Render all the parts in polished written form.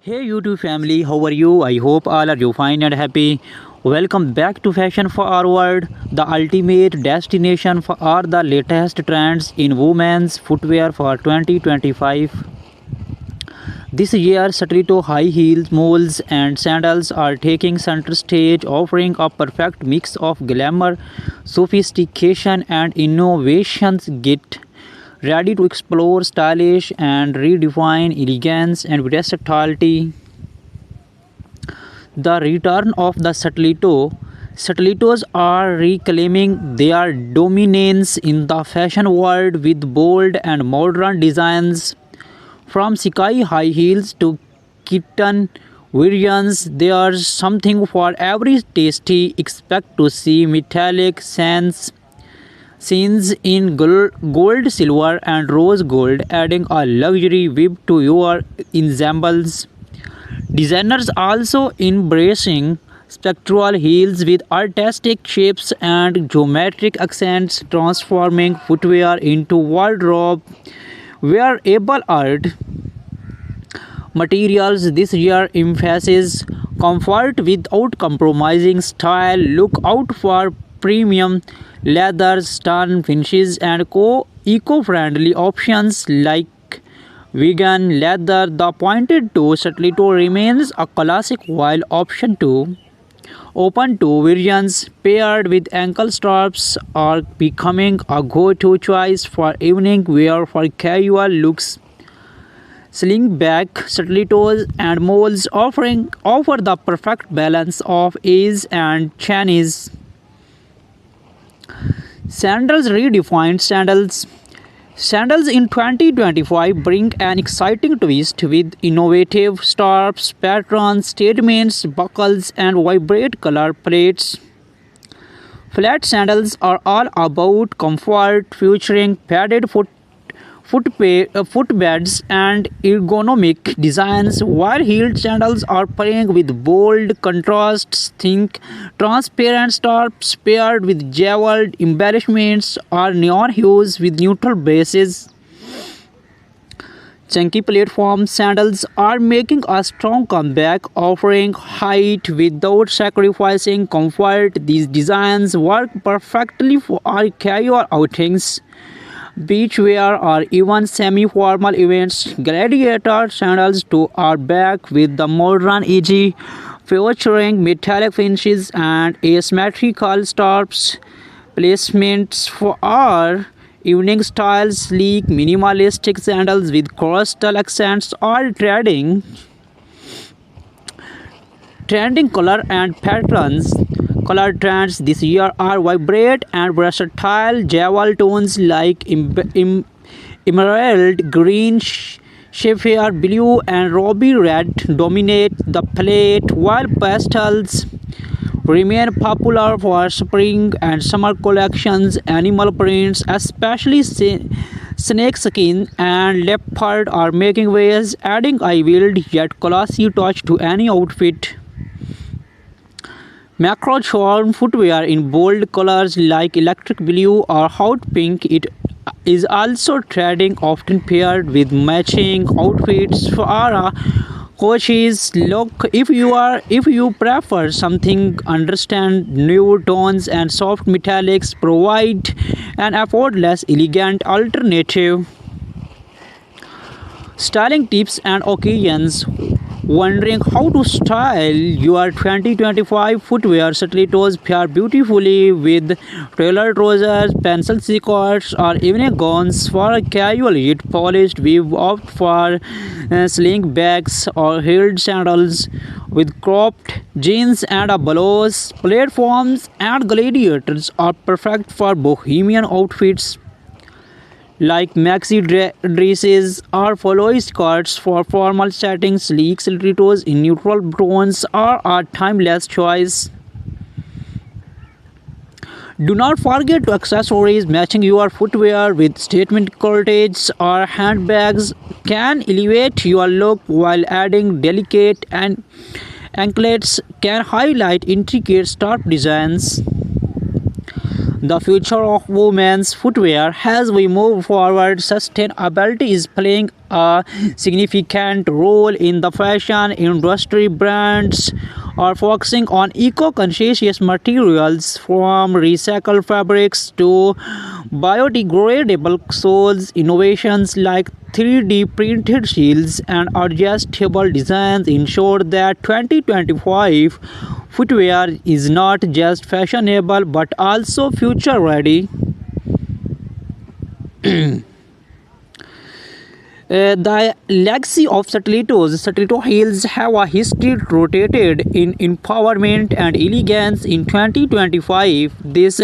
Hey YouTube family, how are you? I hope all are you fine and happy. Welcome back to Fashion Forward, the ultimate destination for all the latest trends in women's footwear for 2025. This year, stiletto high heels, moles, and sandals are taking center stage, offering a perfect mix of glamour, sophistication, and innovations. Get ready to explore stylish and redefine elegance and versatility. The return of the stiletto. Stilettos are reclaiming their dominance in the fashion world with bold and modern designs. From sky high heels to kitten variants, there's something for every tasty. Expect to see metallic sands scenes in gold, silver, and rose gold, adding a luxury whip to your ensembles. Designers also embracing spectral heels with artistic shapes and geometric accents, transforming footwear into wardrobe wearable art. Materials this year emphasizes comfort without compromising style. Look out for premium leathers, stun finishes, and eco-friendly options like vegan leather. The pointed toe stiletto remains a classic while option 2 open toe variants paired with ankle straps are becoming a go-to choice for evening wear for casual looks. Slingback stilettos and moles offer the perfect balance of ease and Chinese. Sandals redefined sandals. Sandals in 2025 bring an exciting twist with innovative straps, patterns, statements, buckles, and vibrant color palettes. Flat sandals are all about comfort, featuring padded footbeds and ergonomic designs, while heeled sandals are playing with bold contrasts. Think transparent straps paired with jeweled embellishments or neon hues with neutral bases. Chunky platform sandals are making a strong comeback, offering height without sacrificing comfort. These designs work perfectly for our casual outings, beachwear, or even semi-formal events. Gladiator sandals too are back with the modern edge, featuring metallic finishes and asymmetrical straps. Placements for our evening styles, sleek, minimalistic sandals with coastal accents are trending color and patterns. Color trends this year are vibrant and versatile. Jewel tones like emerald green, sapphire blue, and ruby red dominate the palette, while pastels remain popular for spring and summer collections. Animal prints, especially snakeskin and leopard, are making waves, adding a wild yet classy touch to any outfit. Macro charm footwear in bold colors like electric blue or hot pink it is also trending, often paired with matching outfits for a coaches look. If you prefer something understand nude tones and soft metallics provide an effortless elegant alternative. Styling tips and occasions. Wondering how to style your 2025 footwear? Stilettos pair beautifully with tailored trousers, pencil skirts, or evening gowns. For a casual yet polished, we opt for sling bags or heeled sandals with cropped jeans and a blouse. Platforms and gladiators are perfect for bohemian outfits like maxi dresses or flowy skirts. For formal settings, sleek stilettos in neutral tones are a timeless choice. Do not forget to accessories. Matching your footwear with statement corsets or handbags can elevate your look, while adding delicate and anklets can highlight intricate scarf designs. the future of women's footwear. As we move forward, sustainability is playing a significant role in the fashion industry. Brands are focusing on eco-conscious materials from recycled fabrics to biodegradable soles. Innovations like 3D printed shields and adjustable designs ensure that 2025 footwear is not just fashionable but also future ready. The legacy of Stiletto heels have a history rooted in empowerment and elegance. In 2025, this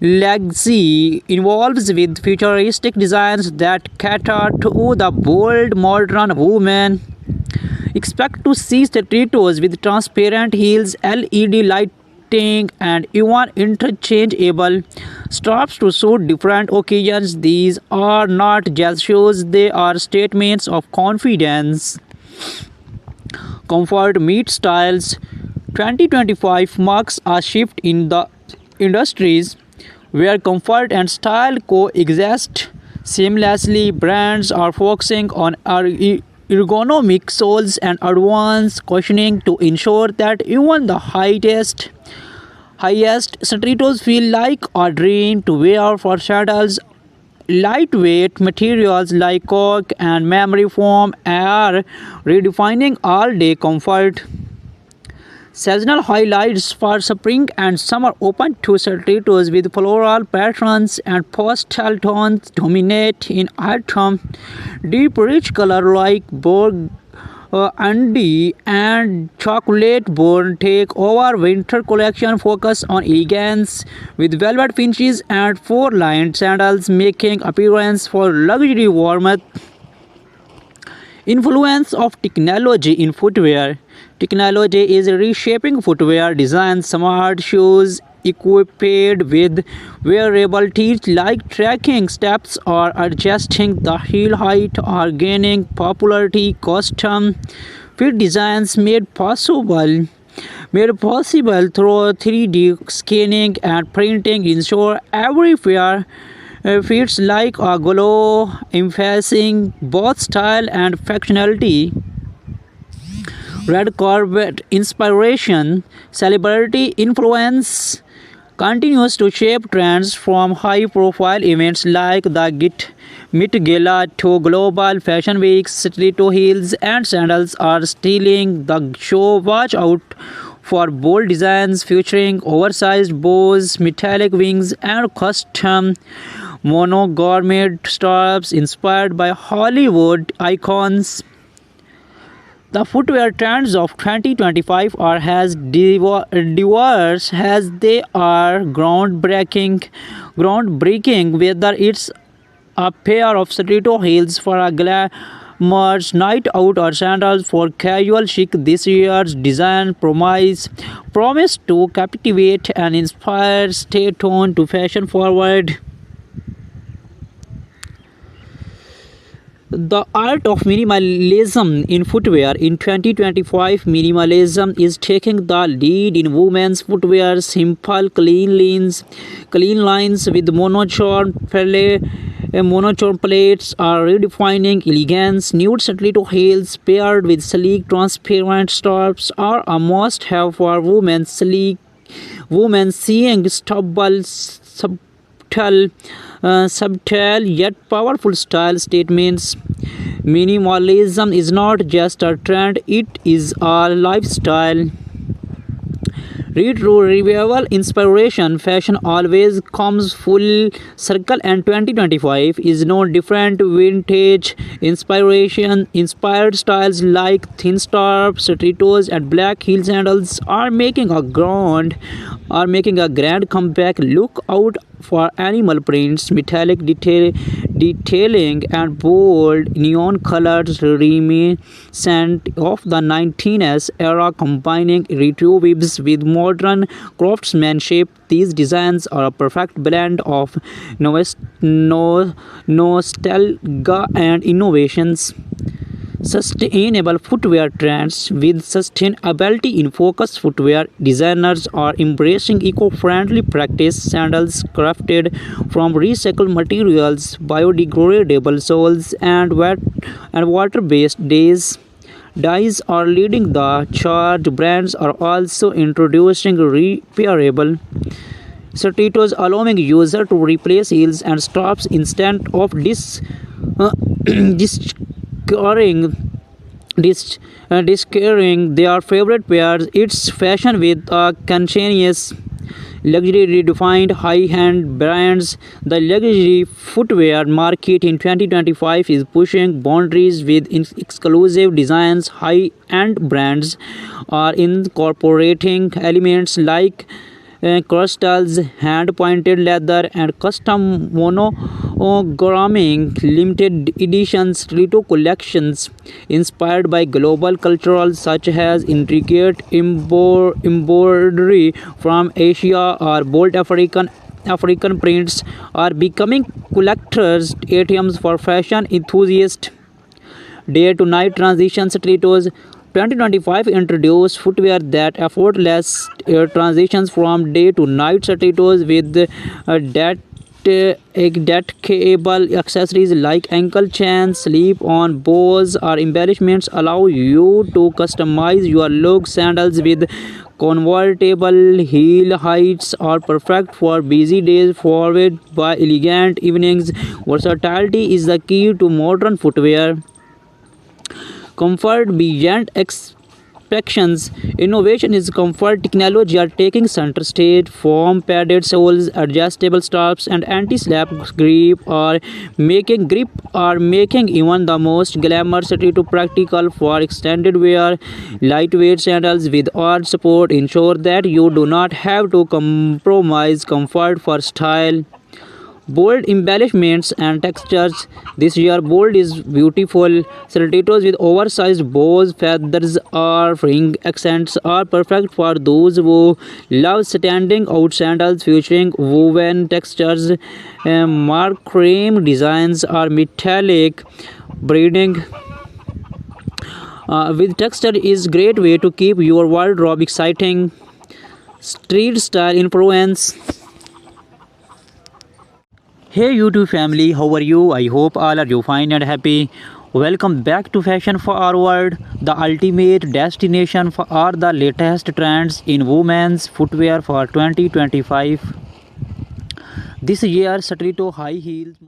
legacy involves with futuristic designs that cater to the bold modern woman. Expect to see stilettos with transparent heels, LED lighting, and even interchangeable straps to suit different occasions. These are not just shoes, they are statements of confidence. Comfort meets styles. 2025 marks a shift in the industries where comfort and style coexist seamlessly. Brands are focusing on ergonomic soles and advanced cushioning to ensure that even the highest stilettos feel like a dream to wear. For sandals, lightweight materials like cork and memory foam are redefining all-day comfort. Seasonal highlights for spring and summer open to stilettos with floral patterns and pastel tones dominate in autumn. Deep rich color like burgundy and chocolate brown take over. Winter collection focus on elegance with velvet finishes and four-lined sandals making appearance for luxury warmth. Influence of technology in footwear. Technology is reshaping footwear design. Smart shoes equipped with wearable teeth like tracking steps or adjusting the heel height are gaining popularity. Custom fit designs made possible through 3D scanning and printing ensure every pair fits like a glove, emphasizing both style and functionality. Red carpet inspiration, celebrity influence continues to shape trends from high-profile events like the Met Gala to global fashion weeks. Stiletto heels and sandals are stealing the show. Watch out for bold designs featuring oversized bows, metallic wings, and custom monogrammate straps inspired by Hollywood icons. The footwear trends of 2025 are as diverse as they are groundbreaking. Whether it's a pair of stiletto heels for a glamorous night out or sandals for casual chic, this year's design promise to captivate and inspire. Stay tuned to Fashion Forward. The art of minimalism in footwear. In 2025, minimalism is taking the lead in women's footwear. Simple, clean lines with monochrome plates are redefining elegance. Nude stiletto heels paired with sleek, transparent straps are a must-have for women. Women seeing subtle yet powerful style statements. Minimalism is not just a trend, it is a lifestyle. Retro revival inspiration. Fashion always comes full circle, and 2025 is no different. Vintage inspiration inspired styles like thin straps, stilettos, and black heel sandals are making a grand comeback. Look out for animal prints, metallic detailing, and bold neon colors reminiscent of the 19s era, combining retro vibes with modern craftsmanship. These designs are a perfect blend of nostalgia and innovations. sustainable footwear trends. With sustainability in focus, footwear designers are embracing eco-friendly practice. Sandals crafted from recycled materials, biodegradable soles, and water-based dyes are leading the charge. Brands are also introducing repairable stilettos, allowing user to replace heels and straps instead of discarding discarding their favorite pairs. It's fashion with a conscientious luxury redefined high-end brands. The luxury footwear market in 2025 is pushing boundaries with exclusive designs. High-end brands are incorporating elements like crystals, hand-pointed leather, and custom monogramming. Limited edition stiletto collections inspired by global cultural such as intricate embroidery from Asia or bold African prints are becoming collectors' items for fashion enthusiasts. Day to night transition stilettos. 2025 introduced footwear that effortless transitions from day to night stilettos with detachable accessories like ankle chains, slip-on bows, or embellishments allow you to customize your look. Sandals with convertible heel heights are perfect for busy days, followed by elegant evenings. Versatility is the key to modern footwear. Comfort beyond expectations. Innovation is comfort. Technology are taking center stage. Foam padded soles, adjustable straps, and anti-slap grip are making even the most glamorous stiletto practical for extended wear. Lightweight sandals with arch support ensure that you do not have to compromise comfort for style. Bold embellishments and textures. This year, bold is beautiful. Stilettos with oversized bows, feathers, or ring accents are perfect for those who love standing out. Sandals featuring woven textures, macrame designs, or metallic braiding with texture is great way to keep your wardrobe exciting. Street style influence. Hey YouTube family, how are you? I hope all are you fine and happy. Welcome back to Fashion Forward, the ultimate destination for all the latest trends in women's footwear for 2025. This year, stiletto high heels.